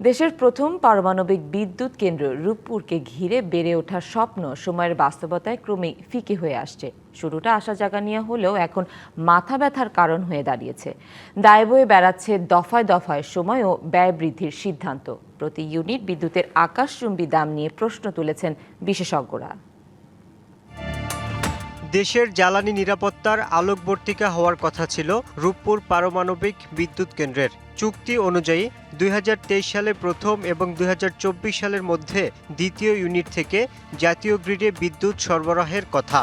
দেশের প্রথম পারমাণবিক বিদ্যুৎ কেন্দ্র রূপপুরকে ঘিরে বেড়ে ওঠার স্বপ্ন সময়ের বাস্তবতায় ক্রমেই ফিকে হয়ে আসছে। শুরুটা আশা জাগানিয়া হলেও এখন মাথা ব্যথার কারণ হয়ে দাঁড়িয়েছে। দায় বয়ে বেড়াচ্ছে দফায় দফায় সময় ও ব্যয় বৃদ্ধির সিদ্ধান্ত। প্রতি ইউনিট বিদ্যুতের আকাশচুম্বী দাম নিয়ে প্রশ্ন তুলেছেন বিশেষজ্ঞরা। দেশের জ্বালানি নিরাপত্তার আলোকবর্তিকা হওয়ার কথা ছিল রূপপুর পারমাণবিক বিদ্যুৎ কেন্দ্রের। চুক্তি অনুযায়ী 2023 সালে প্রথম এবং 2024 সালের মধ্যে দ্বিতীয় ইউনিট থেকে জাতীয় গ্রিডে বিদ্যুৎ সরবরাহের কথা।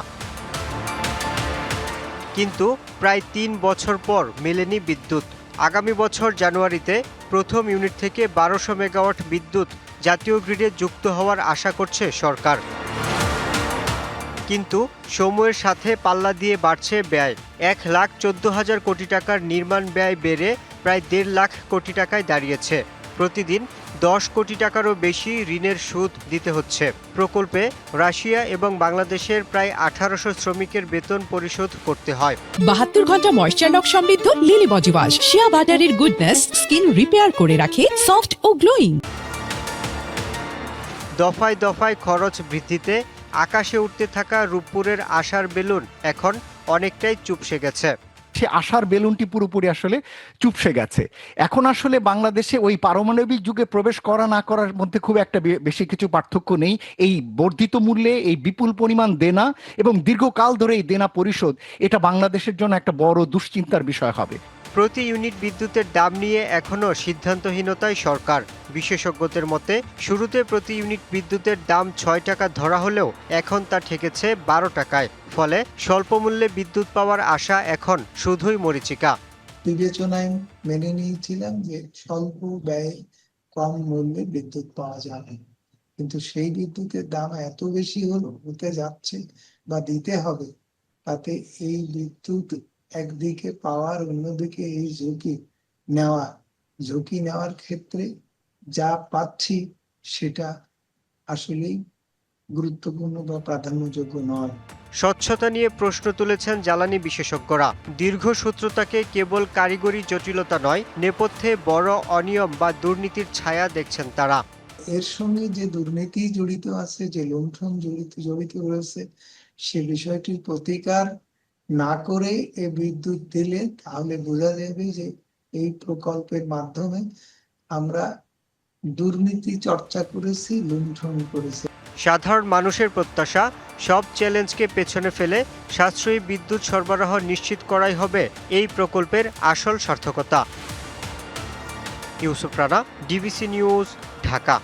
কিন্তু প্রায় 3 বছর পর মেলেনি বিদ্যুৎ। আগামী বছর জানুয়ারিতে প্রথম ইউনিট থেকে 1200 মেগাওয়াট বিদ্যুৎ জাতীয় গ্রিডে যুক্ত হওয়ার আশা করছে সরকার। কিন্তু সময়ের সাথে পাল্লা দিয়ে বাড়ছে ব্যয়। 1,14,000 কোটি টাকার নির্মাণ ব্যয় বেড়ে প্রায় 1.5 লাখ কোটি টাকায় দাঁড়িয়েছে। প্রতিদিন 10 কোটি টাকারও বেশি ঋণের সুদ দিতে হচ্ছে। প্রকল্পে রাশিয়া এবং বাংলাদেশের প্রায় 1800 শ্রমিকের বেতন পরিশোধ করতে হয়। 72 ঘন্টা ময়েশ্চার লক সমৃদ্ধ লিলি বডি ওয়াশ শিয়া বাটারের গুডনেস স্কিন রিপেয়ার করে রাখে সফট ও গ্লোয়িং। দফায় দফায় খরচ বৃদ্ধিতে আকাশে উঠতে থাকা রূপপুরের আশার বেলুন এখন অনেকটাই চুপসে গেছে। সে আশার বেলুনটি পুরোপুরি আসলে চুপসে গেছে। এখন আসলে বাংলাদেশে ওই পারমাণবিক যুগে প্রবেশ করা না করার মধ্যে খুব একটা বেশি কিছু পার্থক্য নেই। এই বর্ধিত মূল্যে এই বিপুল পরিমাণ দেনা এবং দীর্ঘকাল ধরে এই দেনা পরিশোধ, এটা বাংলাদেশের জন্য একটা বড় দুশ্চিন্তার বিষয় হবে। প্রতি ইউনিট বিদ্যুতের দাম নিয়ে এখনও সিদ্ধান্তহীনতায় সরকার। বিশেষজ্ঞদের মতে শুরুতে প্রতি ইউনিট বিদ্যুতের দাম 6 টাকা ধরা হলেও এখন তা ঠেকেছে 12 টাকায়। ফলে স্বল্প মূল্যে বিদ্যুৎ পাওয়ার আশা এখন শুধুই মরীচিকা। বিবেচনায় মেনে নিয়েছিলাম যে স্বল্প ব্যয়ে কম মূল্যে বিদ্যুৎ পাওয়া যাবে, কিন্তু সেই বিদ্যুতের দাম এত বেশি হতে যাচ্ছে বা দিতে হবে, তাতে এই বিদ্যুৎ একদিকে পাওয়ার, অন্যদিকে এই ঝুঁকি নেওয়ার ক্ষেত্রে যা পাচ্ছি সেটা আসলেই গুরুত্বপূর্ণ বা প্রাধান্যযোগ্য নয়। স্বচ্ছতা নিয়ে প্রশ্ন তুলেছেন জ্বালানি বিশেষজ্ঞরা। দীর্ঘসূত্রতাকে কেবল কারিগরি জটিলতা নয়, নেপথ্যে বড় অনিয়ম বা দুর্নীতির ছায়া দেখছেন তারা। এর সঙ্গে যে দুর্নীতি জড়িত আছে, যে লুণ্ঠন জড়িত রয়েছে, সে বিষয়টির প্রতিকার না করে এ বিদ্যুৎ দিলে তাহলে বোঝা যাবে যে এই প্রকল্পের মাধ্যমে আমরা দুর্নীতি চর্চা করেছি, লুণ্ঠন করেছি। সাধারণ মানুষের প্রত্যাশা, সব চ্যালেঞ্জকে পেছনে ফেলে সাশ্রয়ী বিদ্যুৎ সরবরাহ নিশ্চিত করাই হবে এই প্রকল্পের আসল সার্থকতা। Yusuf Rana, DBC news, Dhaka.